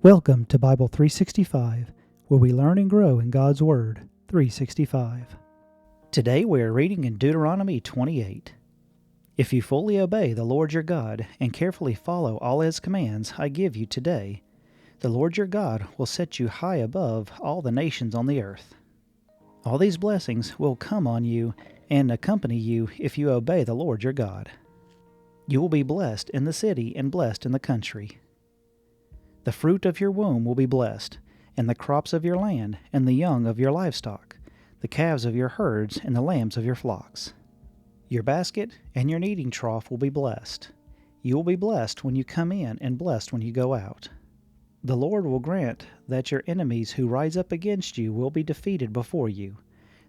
Welcome to Bible 365, where we learn and grow in God's Word 365. Today we are reading in Deuteronomy 28. If you fully obey the Lord your God and carefully follow all His commands I give you today, the Lord your God will set you high above all the nations on the earth. All these blessings will come on you and accompany you if you obey the Lord your God. You will be blessed in the city and blessed in the country. The fruit of your womb will be blessed, and the crops of your land, and the young of your livestock, the calves of your herds, and the lambs of your flocks. Your basket and your kneading trough will be blessed. You will be blessed when you come in, and blessed when you go out. The Lord will grant that your enemies who rise up against you will be defeated before you.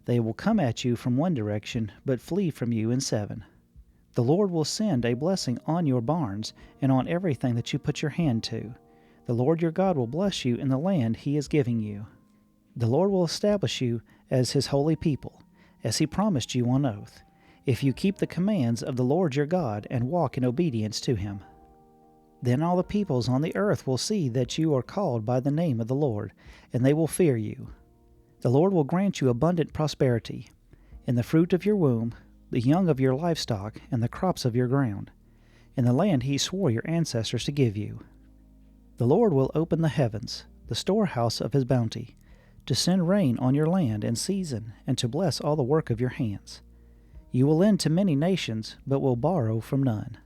They will come at you from one direction, but flee from you in seven. The Lord will send a blessing on your barns, and on everything that you put your hand to. The Lord your God will bless you in the land He is giving you. The Lord will establish you as His holy people, as He promised you on oath, if you keep the commands of the Lord your God and walk in obedience to Him. Then all the peoples on the earth will see that you are called by the name of the Lord, and they will fear you. The Lord will grant you abundant prosperity, in the fruit of your womb, the young of your livestock, and the crops of your ground, in the land He swore your ancestors to give you. The Lord will open the heavens, the storehouse of His bounty, to send rain on your land in season, and to bless all the work of your hands. You will lend to many nations, but will borrow from none.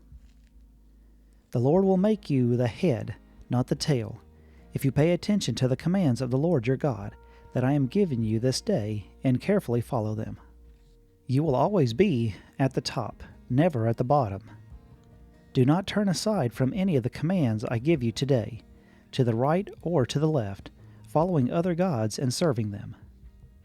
The Lord will make you the head, not the tail, if you pay attention to the commands of the Lord your God, that I am giving you this day, and carefully follow them. You will always be at the top, never at the bottom. Do not turn aside from any of the commands I give you today, to the right or to the left, following other gods and serving them.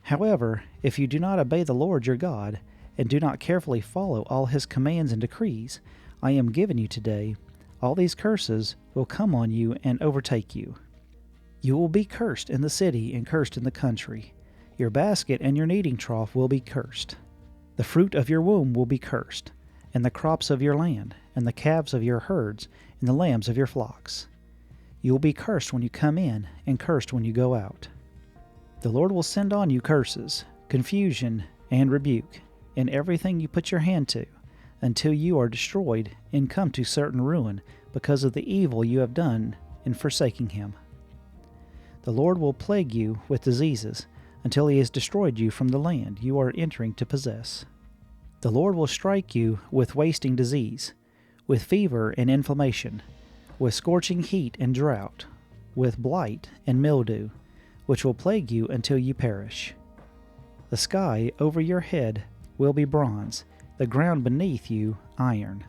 However, if you do not obey the Lord your God, and do not carefully follow all His commands and decrees I am giving you today, all these curses will come on you and overtake you. You will be cursed in the city and cursed in the country. Your basket and your kneading trough will be cursed. The fruit of your womb will be cursed, and the crops of your land, and the calves of your herds, and the lambs of your flocks. You will be cursed when you come in, and cursed when you go out. The Lord will send on you curses, confusion, and rebuke, in everything you put your hand to, until you are destroyed and come to certain ruin because of the evil you have done in forsaking Him. The Lord will plague you with diseases, until He has destroyed you from the land you are entering to possess. The Lord will strike you with wasting disease, with fever and inflammation, with scorching heat and drought, with blight and mildew, which will plague you until you perish. The sky over your head will be bronze, the ground beneath you iron.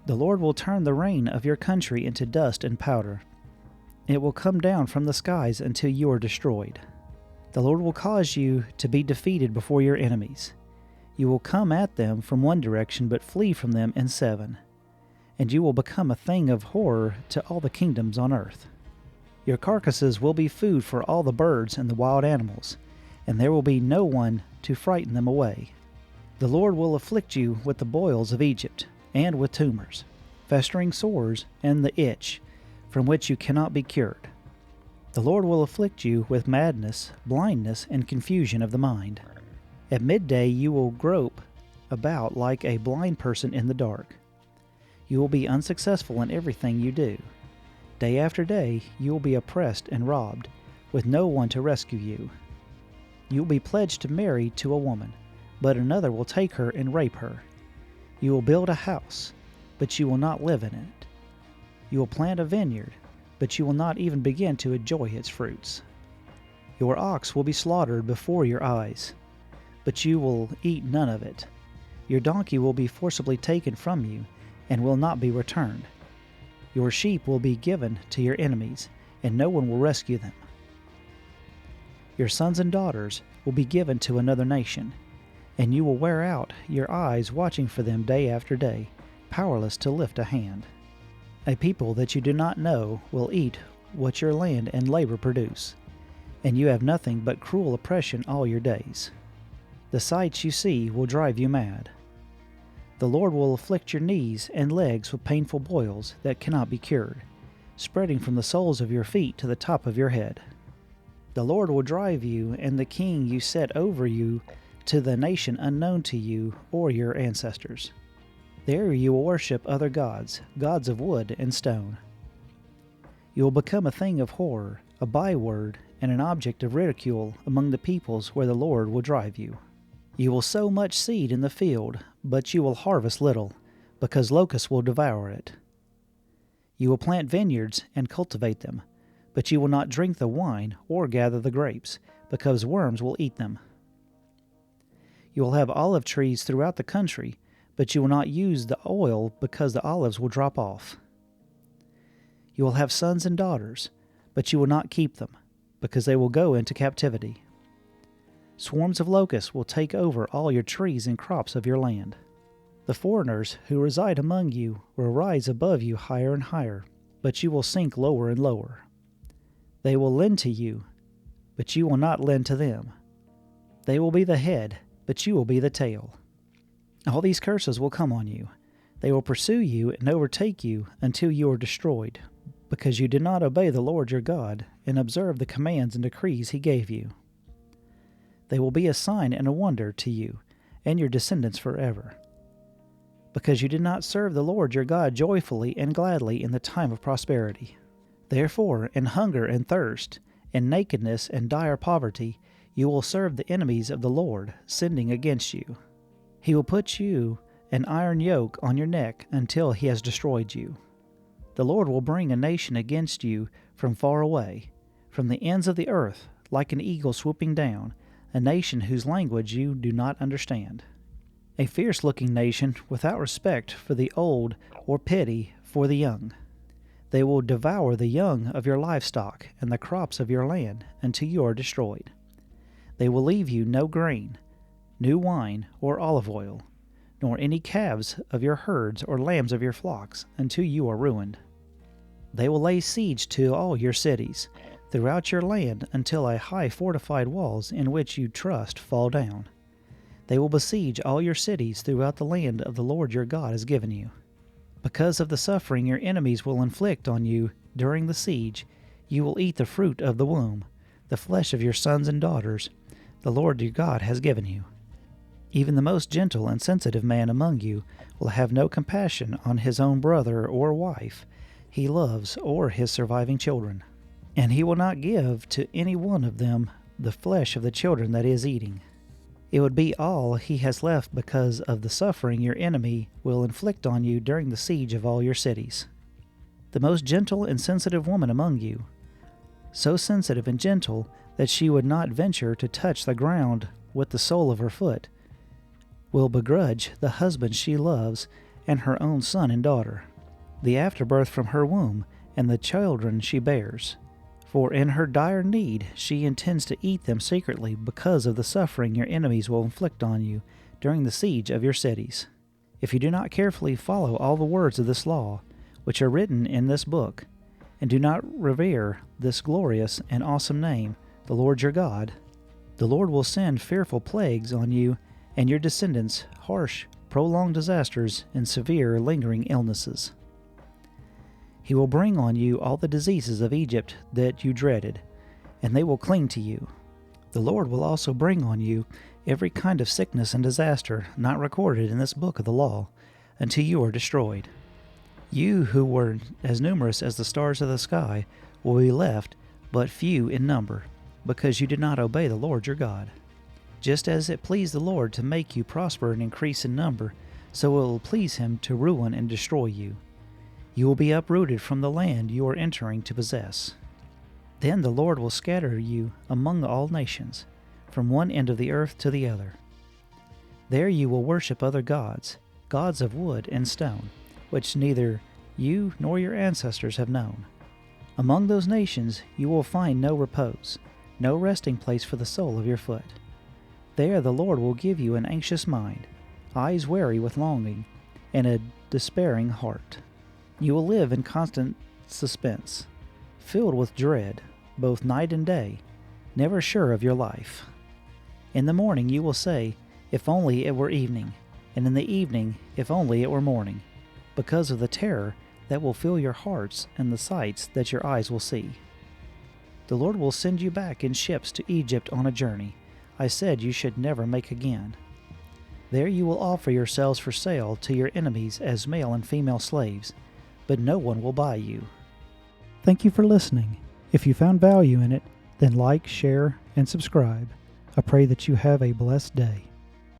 The Lord will turn the rain of your country into dust and powder. It will come down from the skies until you are destroyed. The Lord will cause you to be defeated before your enemies. You will come at them from one direction, but flee from them in seven. And you will become a thing of horror to all the kingdoms on earth. Your carcasses will be food for all the birds and the wild animals, and there will be no one to frighten them away. The Lord will afflict you with the boils of Egypt, and with tumors, festering sores, and the itch, from which you cannot be cured. The Lord will afflict you with madness, blindness, and confusion of the mind. At midday you will grope about like a blind person in the dark. You will be unsuccessful in everything you do. Day after day you will be oppressed and robbed, with no one to rescue you. You will be pledged to marry to a woman, but another will take her and rape her. You will build a house, but you will not live in it. You will plant a vineyard, but you will not even begin to enjoy its fruits. Your ox will be slaughtered before your eyes, but you will eat none of it. Your donkey will be forcibly taken from you, and will not be returned. Your sheep will be given to your enemies, and no one will rescue them. Your sons and daughters will be given to another nation, and you will wear out your eyes watching for them day after day, powerless to lift a hand. A people that you do not know will eat what your land and labor produce, and you have nothing but cruel oppression all your days. The sights you see will drive you mad. The Lord will afflict your knees and legs with painful boils that cannot be cured, spreading from the soles of your feet to the top of your head. The Lord will drive you and the king you set over you to the nation unknown to you or your ancestors. There you will worship other gods, gods of wood and stone. You will become a thing of horror, a byword, and an object of ridicule among the peoples where the Lord will drive you. You will sow much seed in the field, but you will harvest little, because locusts will devour it. You will plant vineyards and cultivate them, but you will not drink the wine or gather the grapes, because worms will eat them. You will have olive trees throughout the country, but you will not use the oil because the olives will drop off. You will have sons and daughters, but you will not keep them, because they will go into captivity. Swarms of locusts will take over all your trees and crops of your land. The foreigners who reside among you will rise above you higher and higher, but you will sink lower and lower. They will lend to you, but you will not lend to them. They will be the head, but you will be the tail. All these curses will come on you. They will pursue you and overtake you until you are destroyed, because you did not obey the Lord your God and observe the commands and decrees he gave you. They will be a sign and a wonder to you and your descendants forever, because you did not serve the Lord your God joyfully and gladly in the time of prosperity. Therefore, in hunger and thirst, in nakedness and dire poverty, you will serve the enemies of the Lord, sinning against you. He will put you an iron yoke on your neck until he has destroyed you. The Lord will bring a nation against you from far away, from the ends of the earth, like an eagle swooping down, a nation whose language you do not understand. A fierce-looking nation without respect for the old or pity for the young. They will devour the young of your livestock and the crops of your land until you are destroyed. They will leave you no grain, new wine, or olive oil, nor any calves of your herds or lambs of your flocks until you are ruined. They will lay siege to all your cities throughout your land until a high fortified walls in which you trust fall down. They will besiege all your cities throughout the land of the Lord your God has given you. Because of the suffering your enemies will inflict on you during the siege, you will eat the fruit of the womb, the flesh of your sons and daughters, the Lord your God has given you. Even the most gentle and sensitive man among you will have no compassion on his own brother or wife he loves or his surviving children, and he will not give to any one of them the flesh of the children that he is eating. It would be all he has left because of the suffering your enemy will inflict on you during the siege of all your cities. The most gentle and sensitive woman among you, so sensitive and gentle that she would not venture to touch the ground with the sole of her foot, will begrudge the husband she loves and her own son and daughter, the afterbirth from her womb, and the children she bears. For in her dire need she intends to eat them secretly because of the suffering your enemies will inflict on you during the siege of your cities. If you do not carefully follow all the words of this law, which are written in this book, and do not revere this glorious and awesome name, the Lord your God, the Lord will send fearful plagues on you and your descendants, harsh, prolonged disasters, and severe, lingering illnesses. He will bring on you all the diseases of Egypt that you dreaded, and they will cling to you. The Lord will also bring on you every kind of sickness and disaster not recorded in this book of the law, until you are destroyed. You who were as numerous as the stars of the sky will be left but few in number, because you did not obey the Lord your God. Just as it pleased the Lord to make you prosper and increase in number, so it will please him to ruin and destroy you. You will be uprooted from the land you are entering to possess. Then the Lord will scatter you among all nations, from one end of the earth to the other. There you will worship other gods, gods of wood and stone, which neither you nor your ancestors have known. Among those nations you will find no repose, no resting place for the sole of your foot. There the Lord will give you an anxious mind, eyes weary with longing, and a despairing heart. You will live in constant suspense, filled with dread, both night and day, never sure of your life. In the morning you will say, "If only it were evening," and in the evening, "If only it were morning," because of the terror that will fill your hearts and the sights that your eyes will see. The Lord will send you back in ships to Egypt on a journey I said you should never make again. There you will offer yourselves for sale to your enemies as male and female slaves, but no one will buy you. Thank you for listening. If you found value in it, then like, share, and subscribe. I pray that you have a blessed day.